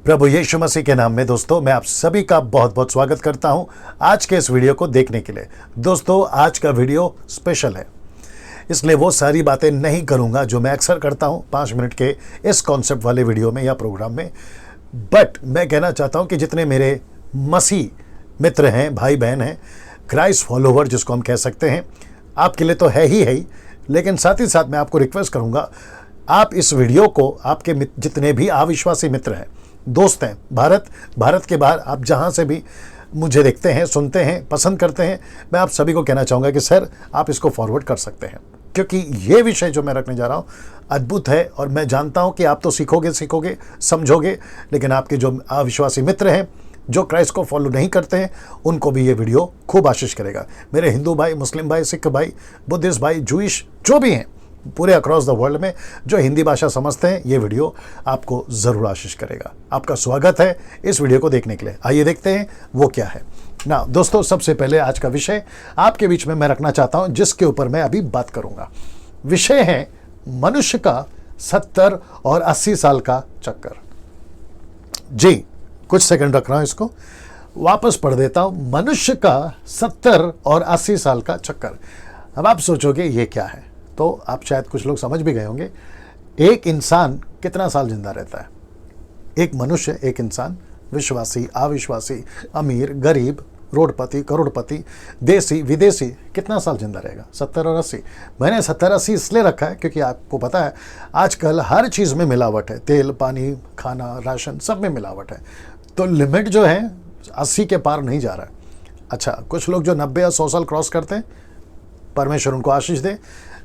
प्रभु यीशु मसीह के नाम में दोस्तों मैं आप सभी का बहुत बहुत स्वागत करता हूं आज के इस वीडियो को देखने के लिए। दोस्तों आज का वीडियो स्पेशल है, इसलिए वो सारी बातें नहीं करूंगा जो मैं अक्सर करता हूं 5 मिनट के इस कॉन्सेप्ट वाले वीडियो में या प्रोग्राम में। बट मैं कहना चाहता हूं कि जितने मेरे मसीह मित्र हैं, भाई बहन हैं, क्राइस्ट फॉलोवर जिसको हम कह सकते हैं, आपके लिए तो है ही, लेकिन साथ ही साथ मैं आपको रिक्वेस्ट करूंगा, आप इस वीडियो को आपके जितने भी अविश्वासी मित्र हैं, दोस्त हैं, भारत के बाहर आप जहां से भी मुझे देखते हैं, सुनते हैं, पसंद करते हैं, मैं आप सभी को कहना चाहूँगा कि सर आप इसको फॉरवर्ड कर सकते हैं, क्योंकि ये विषय जो मैं रखने जा रहा हूँ अद्भुत है। और मैं जानता हूँ कि आप तो सीखोगे, समझोगे, लेकिन आपके जो अविश्वासी मित्र हैं, जो क्राइस्ट को फॉलो नहीं करते हैं, उनको भी ये वीडियो खूब आशीष करेगा। मेरे हिंदू भाई, मुस्लिम भाई, सिख भाई, बुद्धिस्ट भाई, जूइश जो भी हैं पूरे अक्रॉस द वर्ल्ड में जो हिंदी भाषा समझते हैं, ये वीडियो आपको ज़रूर आशीष करेगा। आपका स्वागत है इस वीडियो को देखने के लिए। आइए देखते हैं वो क्या है ना। दोस्तों सबसे पहले आज का विषय आपके बीच में मैं रखना चाहता हूं, जिसके ऊपर मैं अभी बात करूंगा। विषय है मनुष्य का 70 और 80 साल का चक्कर। जी कुछ सेकंड रख रहा हूं, इसको वापस पढ़ देता हूं। मनुष्य का 70 और 80 साल का चक्कर। अब आप सोचोगे ये क्या है, तो आप शायद कुछ लोग समझ भी गए होंगे। एक इंसान कितना साल जिंदा रहता है? एक मनुष्य, एक इंसान, विश्वासी, अविश्वासी, अमीर, गरीब, रोडपति, करोड़पति, देसी, विदेशी, कितना साल जिंदा रहेगा? 70 और 80। मैंने 70-80 इसलिए रखा है क्योंकि आपको पता है आजकल हर चीज़ में मिलावट है। तेल, पानी, खाना, राशन, सब में मिलावट है। तो लिमिट जो है 80 के पार नहीं जा रहा है। अच्छा, कुछ लोग जो 90 या 100 साल क्रॉस करते हैं, परमेश्वर उनको आशीष दे,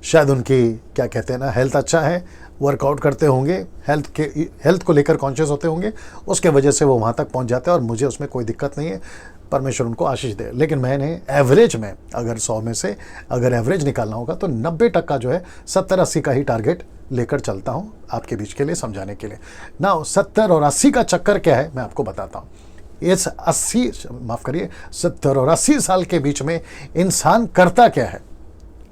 शायद उनकी क्या कहते हैं ना, हेल्थ अच्छा है, वर्कआउट करते होंगे, हेल्थ को लेकर कॉन्शियस होते होंगे, उसके वजह से वो वहाँ तक पहुँच जाते हैं और मुझे उसमें कोई दिक्कत नहीं है, परमेश्वर उनको आशीष दे। लेकिन मैंने एवरेज में अगर 100 में से अगर एवरेज निकालना होगा तो 90% जो है 70-80 का ही टारगेट लेकर चलता हूँ आपके बीच के लिए, समझाने के लिए ना। 70 और 80 का चक्कर क्या है मैं आपको बताता हूँ। इस 70 और 80 साल के बीच में इंसान करता क्या है,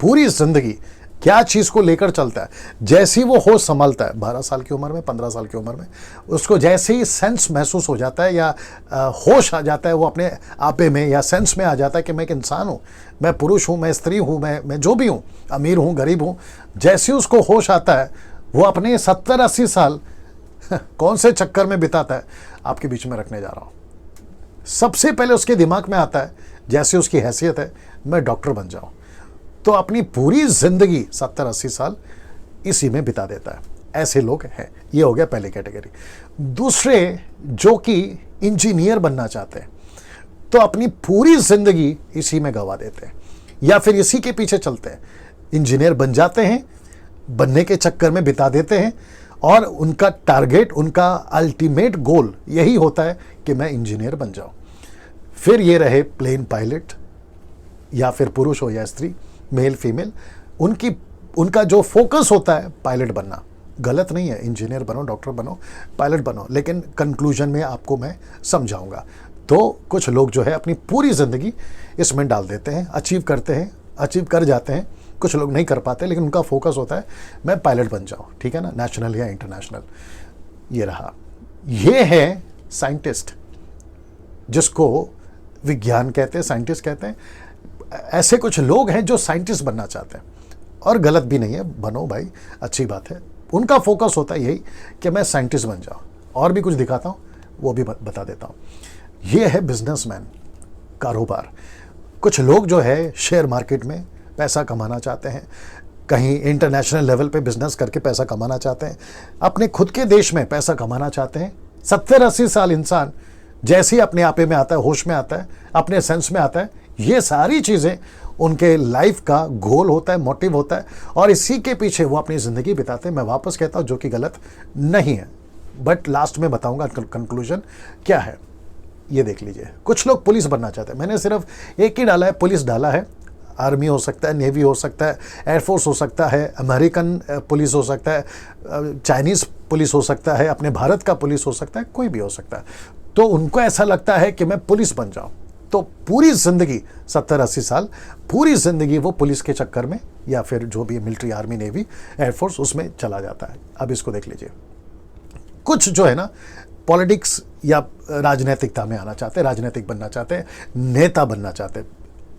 पूरी जिंदगी क्या चीज़ को लेकर चलता है। जैसे ही वो होश संभालता है 12 साल की उम्र में, 15 साल की उम्र में, उसको जैसे ही सेंस महसूस हो जाता है या होश आ जाता है, वो अपने आपे में या सेंस में आ जाता है कि मैं एक इंसान हूँ, मैं पुरुष हूँ, मैं स्त्री हूँ, मैं जो भी हूँ, अमीर हूँ, गरीब हूँ, जैसे ही उसको होश आता है वो अपने 70-80 साल कौन से चक्कर में बिताता है आपके बीच में रखने जा रहा हूँ। सबसे पहले उसके दिमाग में आता है, जैसे उसकी हैसियत है, मैं डॉक्टर बन जाऊँ, तो अपनी पूरी जिंदगी 70-80 साल इसी में बिता देता है। ऐसे लोग हैं। ये हो गया पहली कैटेगरी। दूसरे जो कि इंजीनियर बनना चाहते हैं, तो अपनी पूरी जिंदगी इसी में गंवा देते हैं या फिर इसी के पीछे चलते हैं। इंजीनियर बन जाते हैं, बनने के चक्कर में बिता देते हैं और उनका टारगेट, उनका अल्टीमेट गोल यही होता है कि मैं इंजीनियर बन जाऊं। फिर ये रहे प्लेन पायलट, या फिर पुरुष हो या स्त्री, मेल फीमेल, उनका जो फोकस होता है पायलट बनना। गलत नहीं है, इंजीनियर बनो, डॉक्टर बनो, पायलट बनो, लेकिन कंक्लूजन में आपको मैं समझाऊंगा। तो कुछ लोग जो है अपनी पूरी ज़िंदगी इसमें डाल देते हैं, अचीव करते हैं, अचीव कर जाते हैं। कुछ लोग नहीं कर पाते, लेकिन उनका फोकस होता है मैं पायलट बन जाऊँ, ठीक है ना, नेशनल या इंटरनेशनल। ये रहा। ये है साइंटिस्ट, जिसको विज्ञान कहते हैं, साइंटिस्ट कहते हैं। ऐसे कुछ लोग हैं जो साइंटिस्ट बनना चाहते हैं, और गलत भी नहीं है, बनो भाई, अच्छी बात है। उनका फोकस होता है यही कि मैं साइंटिस्ट बन जाऊं। और भी कुछ दिखाता हूं, वो भी बता देता हूं। ये है बिजनेसमैन, कारोबार। कुछ लोग जो है शेयर मार्केट में पैसा कमाना चाहते हैं, कहीं इंटरनेशनल लेवल पे बिजनेस करके पैसा कमाना चाहते हैं, अपने खुद के देश में पैसा कमाना चाहते हैं। 70-80 साल इंसान जैसे ही अपने आपे में आता है, होश में आता है, अपने सेंस में आता है, ये सारी चीज़ें उनके लाइफ का गोल होता है, मोटिव होता है, और इसी के पीछे वो अपनी ज़िंदगी बिताते हैं। मैं वापस कहता हूँ, जो कि गलत नहीं है, बट लास्ट में बताऊँगा कंक्लूजन क्या है। ये देख लीजिए, कुछ लोग पुलिस बनना चाहते हैं। मैंने सिर्फ एक ही डाला है, पुलिस डाला है। आर्मी हो सकता है, नेवी हो सकता है, एयरफोर्स हो सकता है, अमेरिकन पुलिस हो सकता है, चाइनीज़ पुलिस हो सकता है, अपने भारत का पुलिस हो सकता है, कोई भी हो सकता है। तो उनको ऐसा लगता है कि मैं पुलिस बन जाऊं, तो पूरी जिंदगी 70-80 साल पूरी जिंदगी वो पुलिस के चक्कर में या फिर जो भी मिलिट्री, आर्मी, नेवी, एयरफोर्स, उसमें चला जाता है। अब इसको देख लीजिए। कुछ जो है ना पॉलिटिक्स या राजनीतिकता में आना चाहते हैं, राजनीतिक बनना चाहते हैं, नेता बनना चाहते हैं,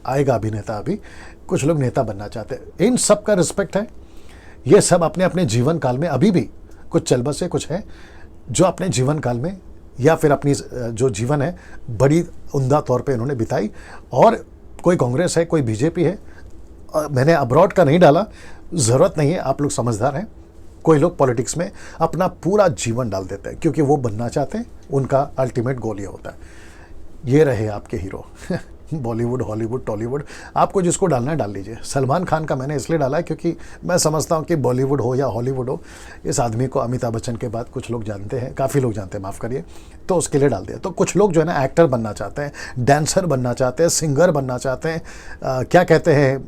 आएगा अभिनेता, अभी कुछ लोग नेता बनना चाहते हैं, इन सब का रिस्पेक्ट है। ये सब अपने अपने जीवन काल में अभी भी कुछ चलबसे कुछ है जो अपने जीवन काल में या फिर अपनी जो जीवन है बड़ी उम्दा तौर पे इन्होंने बिताई। और कोई कांग्रेस है, कोई बीजेपी है, मैंने अब्रॉड का नहीं डाला, ज़रूरत नहीं है, आप लोग समझदार हैं। कोई लोग पॉलिटिक्स में अपना पूरा जीवन डाल देते हैं क्योंकि वो बनना चाहते हैं, उनका अल्टीमेट गोल ये होता है। ये रहे आपके हीरो बॉलीवुड, हॉलीवुड, टॉलीवुड, आपको जिसको डालना है डाल लीजिए। सलमान खान का मैंने इसलिए डाला है क्योंकि मैं समझता हूँ कि बॉलीवुड हो या हॉलीवुड हो, इस आदमी को अमिताभ बच्चन के बाद कुछ लोग जानते हैं, काफ़ी लोग जानते हैं, माफ़ करिए, तो उसके लिए डाल दिया। तो कुछ लोग जो है ना एक्टर बनना चाहते हैं, डांसर बनना चाहते हैं, सिंगर बनना चाहते हैं, क्या कहते हैं,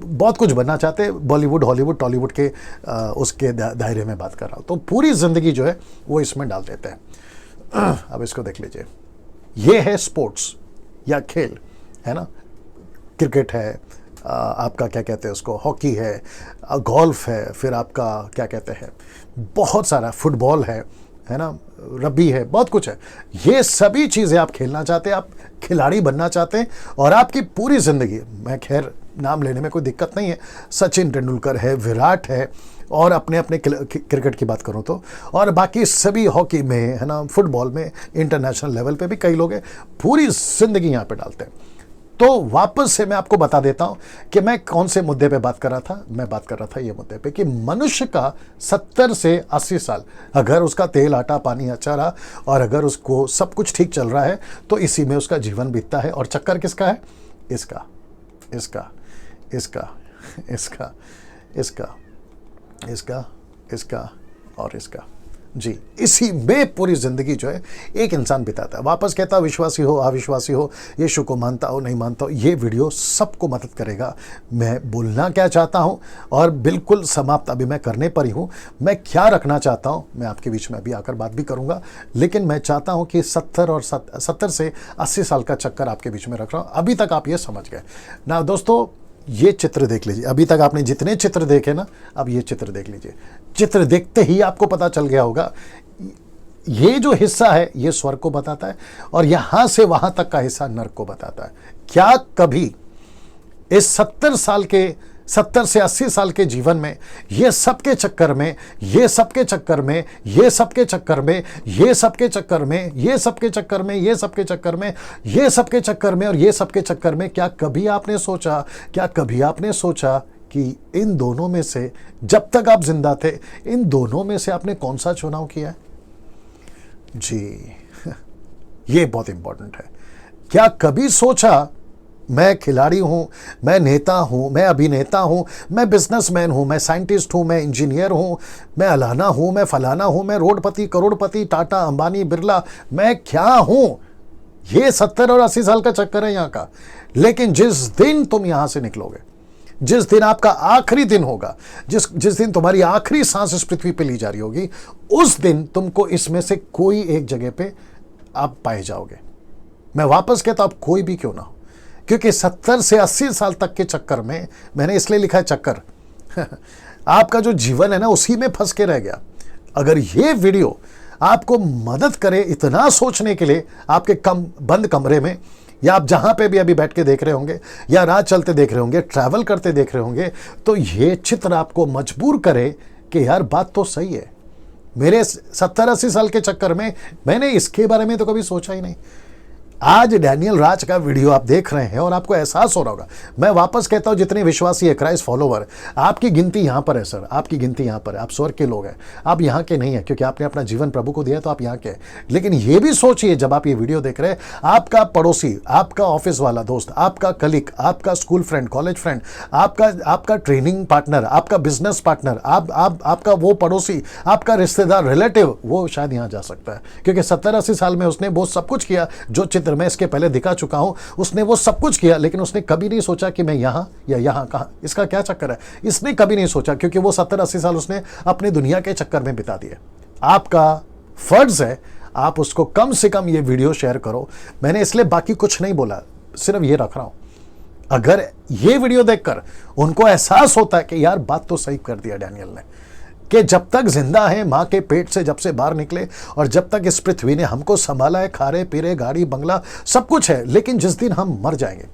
बहुत कुछ बनना चाहते हैं, बॉलीवुड, हॉलीवुड, टॉलीवुड के उसके दायरे में बात कर रहा हूँ। तो पूरी ज़िंदगी जो है वो इसमें डाल देते हैं। अब इसको देख लीजिए, ये है स्पोर्ट्स या खेल, है ना, क्रिकेट है, आपका क्या कहते हैं उसको, हॉकी है, गोल्फ है, फिर आपका क्या कहते हैं, बहुत सारा फुटबॉल है ना, रग्बी है, बहुत कुछ है। ये सभी चीज़ें आप खेलना चाहते हैं, आप खिलाड़ी बनना चाहते हैं, और आपकी पूरी ज़िंदगी, मैं खैर नाम लेने में कोई दिक्कत नहीं है, सचिन तेंदुलकर है, विराट है, और अपने अपने क्रिकेट की बात करूं तो, और बाकी सभी हॉकी में, है ना, फुटबॉल में, इंटरनेशनल लेवल पे भी कई लोग हैं, पूरी ज़िंदगी यहाँ पे डालते हैं। तो वापस से मैं आपको बता देता हूं कि मैं कौन से मुद्दे पे बात कर रहा था। मैं बात कर रहा था ये मुद्दे पे कि मनुष्य का 70 से 80 साल, अगर उसका तेल आटा पानी अच्छा रहा और अगर उसको सब कुछ ठीक चल रहा है तो इसी में उसका जीवन बीतता है। और चक्कर किसका है? इसका, इसका, इसका, इसका, इसका, इसका, इसका और इसका, जी, इसी में पूरी ज़िंदगी जो है एक इंसान बिताता है। वापस कहता, विश्वासी हो, अविश्वासी हो, यीशु को मानता हो, नहीं मानता हो, ये वीडियो सबको मदद करेगा। मैं बोलना क्या चाहता हूँ और बिल्कुल समाप्त अभी मैं करने पर ही हूँ। मैं क्या रखना चाहता हूँ मैं आपके बीच में अभी आकर बात भी करूँगा, लेकिन मैं चाहता हूँ कि 70 से 80 साल का चक्कर आपके बीच में रख रहा हूँ। अभी तक आप ये समझ गए ना दोस्तों। ये चित्र देख लीजिए, अभी तक आपने जितने चित्र देखे ना, अब ये चित्र देख लीजिए। चित्र देखते ही आपको पता चल गया होगा, ये जो हिस्सा है ये स्वर्ग को बताता है और यहां से वहां तक का हिस्सा नरक को बताता है। क्या कभी इस 70 से 80 साल के जीवन में ये सबके चक्कर में, ये सबके चक्कर में, ये सबके चक्कर में, ये सबके चक्कर में, ये सबके चक्कर में, ये सबके चक्कर में, ये सबके चक्कर में और ये सबके चक्कर में, क्या कभी आपने सोचा, क्या कभी आपने सोचा कि इन दोनों में से, जब तक आप जिंदा थे, इन दोनों में से आपने कौन सा चुनाव किया है? जी, ये बहुत इंपॉर्टेंट है। क्या कभी सोचा, मैं खिलाड़ी हूं, मैं नेता हूं, मैं अभिनेता हूं, मैं बिजनेसमैन हूं, मैं साइंटिस्ट हूं, मैं इंजीनियर हूं, मैं अलाना हूं, मैं फलाना हूं, मैं रोडपति, करोड़पति, टाटा, अंबानी, बिरला, मैं क्या हूं? ये 70 और 80 साल का चक्कर है यहां का। लेकिन जिस दिन तुम यहां से निकलोगे, जिस दिन आपका आखिरी दिन होगा, जिस दिन तुम्हारी आखिरी सांस इस पृथ्वी पे ली जा रही होगी, उस दिन तुमको इसमें से कोई एक जगह पे आप पाए जाओगे। मैं वापस कहता हूं, आप कोई भी क्यों ना हो, क्योंकि 70 से 80 साल तक के चक्कर में, मैंने इसलिए लिखा है चक्कर आपका जो जीवन है ना उसी में फंस के रह गया। अगर ये वीडियो आपको मदद करे इतना सोचने के लिए, आपके बंद कमरे में, या आप जहां पे भी अभी बैठ के देख रहे होंगे, या राह चलते देख रहे होंगे, ट्रैवल करते देख रहे होंगे, तो ये चित्र आपको मजबूर करे कि यार बात तो सही है। मेरे 70-80 साल के चक्कर में मैंने इसके बारे में तो कभी सोचा ही नहीं। आज डैनियल राज का वीडियो आप देख रहे हैं और आपको एहसास हो रहा होगा। मैं वापस कहता हूं, जितने विश्वासी है, क्राइस्ट फॉलोवर, आपकी गिनती यहां पर है सर, आपकी गिनती यहां पर है। आप स्वर्ग के लोग हैं, आप यहां के नहीं है क्योंकि आपने अपना जीवन प्रभु को दिया, तो आप यहां के हैं। लेकिन ये भी सोचिए, जब आप ये वीडियो देख रहे हैं, आपका पड़ोसी, आपका ऑफिस वाला दोस्त, आपका कलीग, आपका स्कूल फ्रेंड, कॉलेज फ्रेंड, आपका ट्रेनिंग पार्टनर, आपका बिजनेस पार्टनर, आपका वो पड़ोसी, आपका रिश्तेदार, रिलेटिव, वो शायद यहां जा सकता है क्योंकि 70-80 साल में उसने वो सब कुछ किया जो चित्र मैं इसके पहले दिखा चुका हूं। उसने वो सब कुछ किया, लेकिन उसने कभी नहीं सोचा कि मैं यहां या यहां कहां, इसका क्या चक्कर है, इसने कभी नहीं सोचा, क्योंकि वो 70-80 साल उसने अपनी दुनिया के चक्कर में बिता दिए। आपका फर्ज है, आप उसको कम से कम ये वीडियो शेयर करो। मैंने इसलिए बाकी कुछ नहीं बोला, सिर्फ ये रख रहा हूं। अगर ये वीडियो देखकर उनको एहसास होता है कि यार बात तो सही कर दिया डैनियल ने, कि जब तक जिंदा है माँ के पेट से, जब से बाहर निकले, और जब तक इस पृथ्वी ने हमको संभाला है, खारे पीरे, गाड़ी बंगला सब कुछ है, लेकिन जिस दिन हम मर जाएंगे,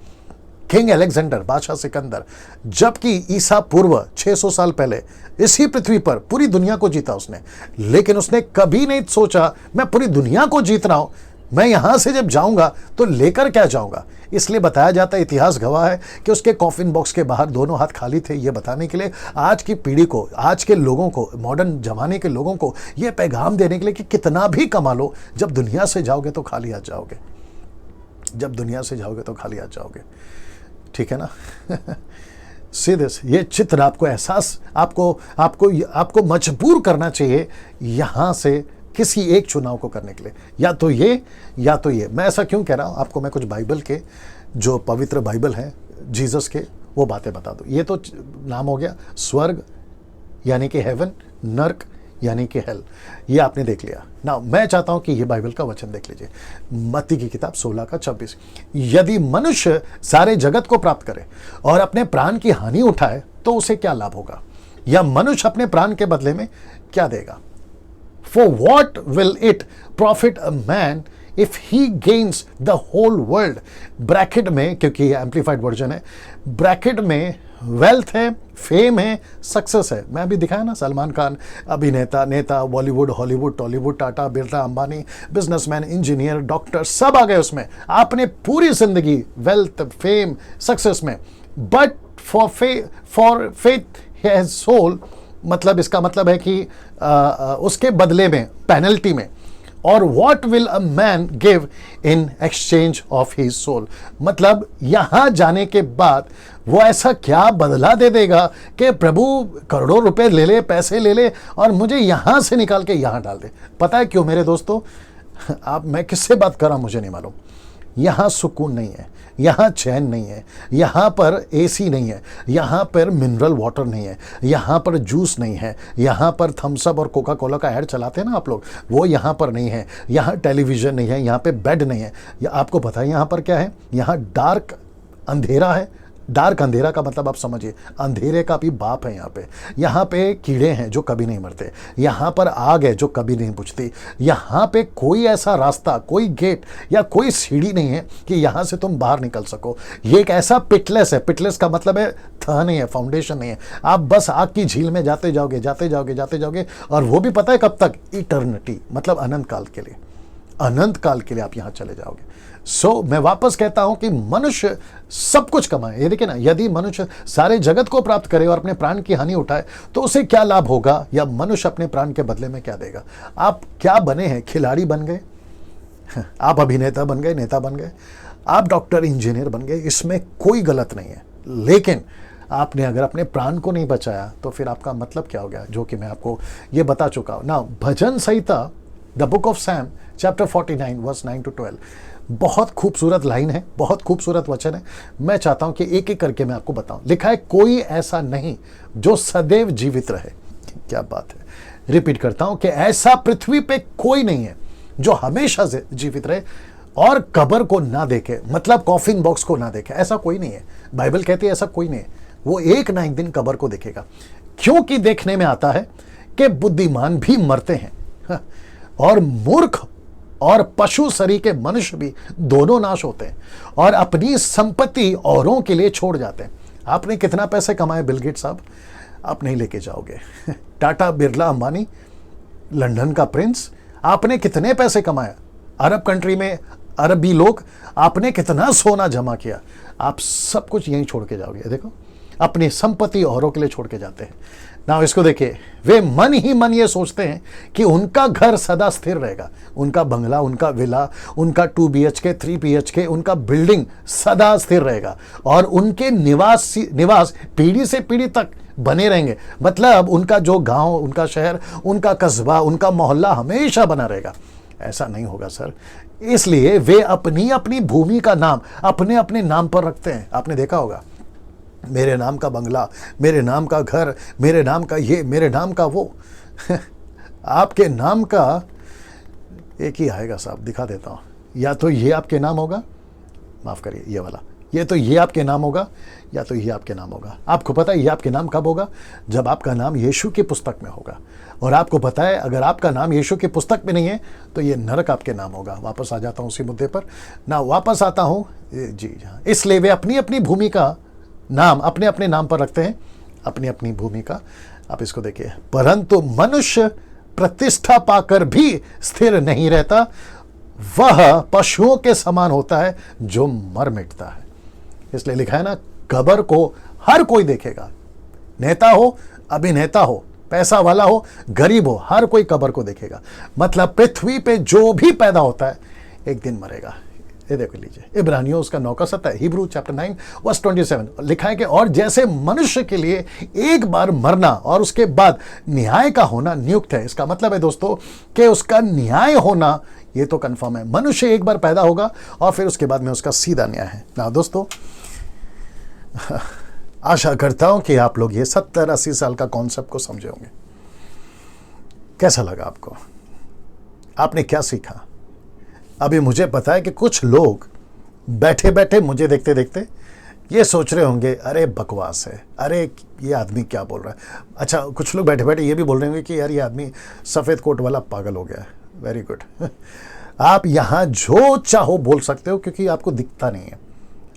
किंग अलेक्जेंडर, बादशाह सिकंदर, जबकि ईसा पूर्व 600 साल पहले इसी पृथ्वी पर पूरी दुनिया को जीता उसने, लेकिन उसने कभी नहीं सोचा मैं पूरी दुनिया को जीत रहा हूं, मैं यहां से जब जाऊंगा तो लेकर क्या जाऊंगा। इसलिए बताया जाता है, इतिहास गवाह है कि उसके कॉफिन बॉक्स के बाहर दोनों हाथ खाली थे, ये बताने के लिए, आज की पीढ़ी को, आज के लोगों को, मॉडर्न जमाने के लोगों को यह पैगाम देने के लिए कि कितना भी कमा लो, जब दुनिया से जाओगे तो खाली हाथ जाओगे, जब दुनिया से जाओगे तो खाली हाथ जाओगे। ठीक है ना। सीधे ये चित्र आपको एहसास, आपको मजबूर करना चाहिए यहां से किसी एक चुनाव को करने के लिए, या तो ये या तो ये। मैं ऐसा क्यों कह रहा हूं आपको, मैं कुछ बाइबल के जो पवित्र बाइबल है जीसस के, वो बातें बता दूं। ये तो नाम हो गया स्वर्ग यानी कि हेवन, नर्क यानी कि हेल, ये आपने देख लिया ना। मैं चाहता हूं कि ये बाइबल का वचन देख लीजिए, मत्ती की किताब 16 का 26। यदि मनुष्य सारे जगत को प्राप्त करे और अपने प्राण की हानि उठाए तो उसे क्या लाभ होगा, या मनुष्य अपने प्राण के बदले में क्या देगा। For what will it profit a man if he gains the whole world? Bracket में, क्योंकि ये एम्पलीफाइड वर्जन है, ब्रैकेट में वेल्थ है, फेम है, सक्सेस है। मैं अभी दिखाया ना, सलमान खान अभिनेता, नेता, Bollywood, Hollywood, Tollywood, Tata, Birla, Ambani, businessman, engineer, doctor, सब आ गए उसमें। आपने पूरी जिंदगी वेल्थ, फेम, सक्सेस में, but for faith has soul, मतलब इसका मतलब है कि उसके बदले में, पेनल्टी में, और what will a man give in exchange of his soul, मतलब यहां जाने के बाद वो ऐसा क्या बदला दे देगा कि प्रभु करोड़ों रुपए ले ले, पैसे ले ले, और मुझे यहां से निकाल के यहां डाल दे। पता है क्यों मेरे दोस्तों, मैं किससे बात कर रहा हूं मुझे नहीं मालूम। यहां सुकून नहीं है, यहां चैन नहीं है, यहां पर एसी नहीं है, यहां पर मिनरल वाटर नहीं है, यहां पर जूस नहीं है, यहां पर थम्स अप और कोका कोला का ऐड चलाते हैं ना आप लोग, वो यहां पर नहीं है, यहां टेलीविजन नहीं है, यहां पे बेड नहीं है। आपको पता है यहां पर क्या है, यहां डार्क अंधेरा है। डार्क अंधेरा का मतलब आप समझिए, अंधेरे का भी बाप है यहाँ पे। यहाँ पे कीड़े हैं जो कभी नहीं मरते, यहाँ पर आग है जो कभी नहीं बुझती, यहाँ पे कोई ऐसा रास्ता, कोई गेट या कोई सीढ़ी नहीं है कि यहाँ से तुम बाहर निकल सको। ये एक ऐसा पिटलेस है, पिटलेस का मतलब है था नहीं है, फाउंडेशन नहीं है। आप बस आग की झील में जाते जाओगे, जाते जाओगे, जाते जाओगे, और वो भी पता है कब तक, इटर्निटी, मतलब अनंत काल के लिए, अनंत काल के लिए आप यहाँ चले जाओगे। मैं वापस कहता हूं कि मनुष्य सब कुछ कमाए, ये देखिए ना, यदि मनुष्य सारे जगत को प्राप्त करे और अपने प्राण की हानि उठाए तो उसे क्या लाभ होगा, या मनुष्य अपने प्राण के बदले में क्या देगा। आप क्या बने हैं, खिलाड़ी बन गए, आप अभिनेता बन गए, नेता बन गए, आप डॉक्टर, इंजीनियर बन गए, इसमें कोई गलत नहीं है, लेकिन आपने अगर अपने प्राण को नहीं बचाया तो फिर आपका मतलब क्या हो गया, जो कि मैं आपको ये बता चुका हूं ना। भजन संहिता, the book of Psalm, chapter 49 verse 9 to 12, बहुत खूबसूरत लाइन है, बहुत खूबसूरत वचन है। मैं चाहता हूं कि एक एक करके मैं आपको बताऊं। लिखा है, कोई ऐसा नहीं जो सदैव जीवित रहे। क्या बात है, रिपीट करता हूं कि ऐसा पृथ्वी पे कोई नहीं है जो हमेशा से जीवित रहे और कब्र को ना देखे, मतलब कॉफिन बॉक्स को ना देखे। ऐसा कोई नहीं है, बाइबल कहती है ऐसा कोई नहीं है। वो एक ना एक दिन कब्र को देखेगा, क्योंकि देखने में आता है कि बुद्धिमान भी मरते हैं और मूर्ख और पशु शरीर के मनुष्य भी दोनों नाश होते हैं और अपनी संपत्ति औरों के लिए छोड़ जाते हैं। आपने कितना पैसे कमाए बिल गेट्स साहब, आप नहीं लेके जाओगे। टाटा, बिरला, अंबानी, लंदन का प्रिंस, आपने कितने पैसे कमाए, अरब कंट्री में अरबी लोग, आपने कितना सोना जमा किया, आप सब कुछ यहीं छोड़ के जाओगे। देखो, अपनी संपत्ति औरों के लिए छोड़ के जाते हैं ना। इसको देखिए, वे मन ही मन ये सोचते हैं कि उनका घर सदा स्थिर रहेगा, उनका बंगला, उनका विला, उनका 2 BHK 3 BHK, उनका बिल्डिंग सदा स्थिर रहेगा और उनके निवास पीढ़ी से पीढ़ी तक बने रहेंगे। मतलब उनका जो गांव, उनका शहर, उनका कस्बा, उनका मोहल्ला हमेशा बना रहेगा। ऐसा नहीं होगा सर। इसलिए वे अपनी अपनी भूमि का नाम अपने अपने नाम पर रखते हैं। आपने देखा होगा, मेरे नाम का बंगला, मेरे नाम का घर, मेरे नाम का ये, मेरे नाम का वो। आपके नाम का एक ही आएगा साहब, दिखा देता हूं। या तो ये आपके नाम होगा, माफ करिए ये वाला, ये तो ये आपके नाम होगा या तो ये आपके नाम होगा। आपको पता है ये आपके नाम कब होगा? जब आपका नाम यीशु की पुस्तक में होगा। और आपको पता है अगर आपका नाम यीशु की पुस्तक में नहीं है तो ये नरक आपके नाम होगा। वापस आ जाता हूँ उसी मुद्दे पर ना, वापस आता हूँ जी हाँ। इसलिए वे अपनी अपनी भूमि का नाम अपने अपने नाम पर रखते हैं, अपनी अपनी भूमि का। आप इसको देखिए, परंतु मनुष्य प्रतिष्ठा पाकर भी स्थिर नहीं रहता, वह पशुओं के समान होता है जो मर मिटता है। इसलिए लिखा है ना, कब्र को हर कोई देखेगा, नेता हो, अभिनेता हो, पैसा वाला हो, गरीब हो, हर कोई कब्र को देखेगा। मतलब पृथ्वी पे जो भी पैदा होता है एक दिन मरेगा। ये देखो लीजिए, इब्रानियों उसका 9 का 7, हिब्रू चैप्टर 9 वर्स 27 लिखा है कि और जैसे मनुष्य के लिए एक बार मरना और उसके बाद न्याय का होना नियुक्त है। इसका मतलब है दोस्तों कि उसका न्याय होना ये तो कंफर्म है। मनुष्य एक बार पैदा होगा और फिर उसके बाद में उसका सीधा न्याय है ना दोस्तों। आशा करता हूं कि आप लोग ये 70-80 साल का कॉन्सेप्ट को समझे होंगे। कैसा लगा आपको? आपने क्या सीखा? अभी मुझे पता है कि कुछ लोग बैठे बैठे मुझे देखते देखते ये सोच रहे होंगे, अरे बकवास है, अरे ये आदमी क्या बोल रहा है। अच्छा, कुछ लोग बैठे बैठे ये भी बोल रहे होंगे कि यार ये आदमी सफ़ेद कोट वाला पागल हो गया है। Very good. आप यहाँ जो चाहो बोल सकते हो क्योंकि आपको दिखता नहीं है,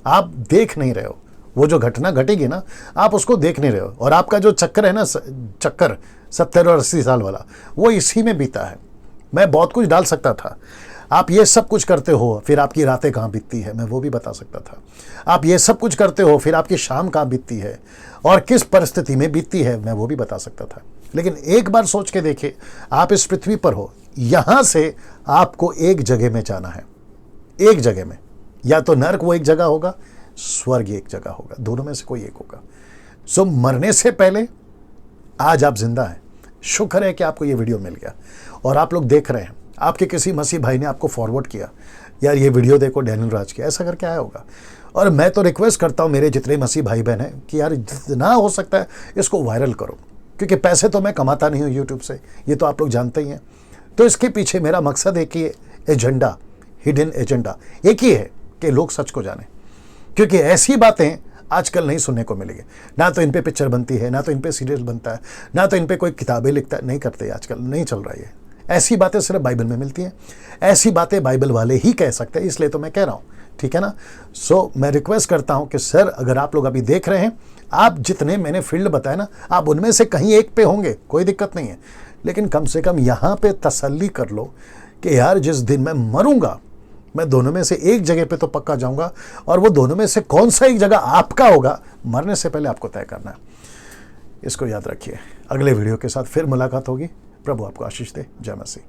आप देख नहीं रहे हो। वो जो घटना घटेगी ना, आप उसको देख नहीं रहे हो। और आपका जो चक्कर है ना, चक्कर 70 और 80 साल वाला, वो इसी में बीता है। मैं बहुत कुछ डाल सकता था। आप ये सब कुछ करते हो, फिर आपकी रातें कहाँ बीतती है, मैं वो भी बता सकता था। आप ये सब कुछ करते हो, फिर आपकी शाम कहाँ बीतती है और किस परिस्थिति में बीतती है, मैं वो भी बता सकता था। लेकिन एक बार सोच के देखिए, आप इस पृथ्वी पर हो, यहाँ से आपको एक जगह में जाना है। एक जगह में, या तो नरक वो एक जगह होगा, स्वर्ग एक जगह होगा, दोनों में से कोई एक होगा। सो मरने से पहले आज आप जिंदा हैं। शुक्र है कि आपको ये वीडियो मिल गया और आप लोग देख रहे हैं। आपके किसी मसीह भाई ने आपको फॉरवर्ड किया, यार ये वीडियो देखो डैनियल राज की, ऐसा करके आया होगा। और मैं तो रिक्वेस्ट करता हूँ मेरे जितने मसीह भाई बहन हैं कि यार जितना हो सकता है इसको वायरल करो, क्योंकि पैसे तो मैं कमाता नहीं हूँ यूट्यूब से, ये तो आप लोग जानते ही हैं। तो इसके पीछे मेरा मकसद एक ही एजेंडा, हिडन एजेंडा एक ही है कि लोग सच को जाने। क्योंकि ऐसी बातें आजकल नहीं सुनने को मिलेगी। ना तो इन पे पिक्चर बनती है, ना तो इन पे सीरियल बनता है, ना तो इन पे कोई किताबें लिखता है, नहीं करते आजकल, नहीं चल रहा है। ऐसी बातें सिर्फ बाइबल में मिलती हैं। ऐसी बातें बाइबल वाले ही कह सकते हैं, इसलिए तो मैं कह रहा हूँ, ठीक है ना। सो मैं रिक्वेस्ट करता हूँ कि सर, अगर आप लोग अभी देख रहे हैं, आप जितने मैंने फील्ड बताए ना, आप उनमें से कहीं एक पे होंगे, कोई दिक्कत नहीं है। लेकिन कम से कम यहाँ पे तसल्ली कर लो कि यार जिस दिन मैं मरूंगा, मैं दोनों में से एक जगह पे तो पक्का जाऊंगा, और वो दोनों में से कौन सा एक जगह आपका होगा, मरने से पहले आपको तय करना है। इसको याद रखिए। अगले वीडियो के साथ फिर मुलाकात होगी। प्रभु आपको आशीष दे। जय मसीह।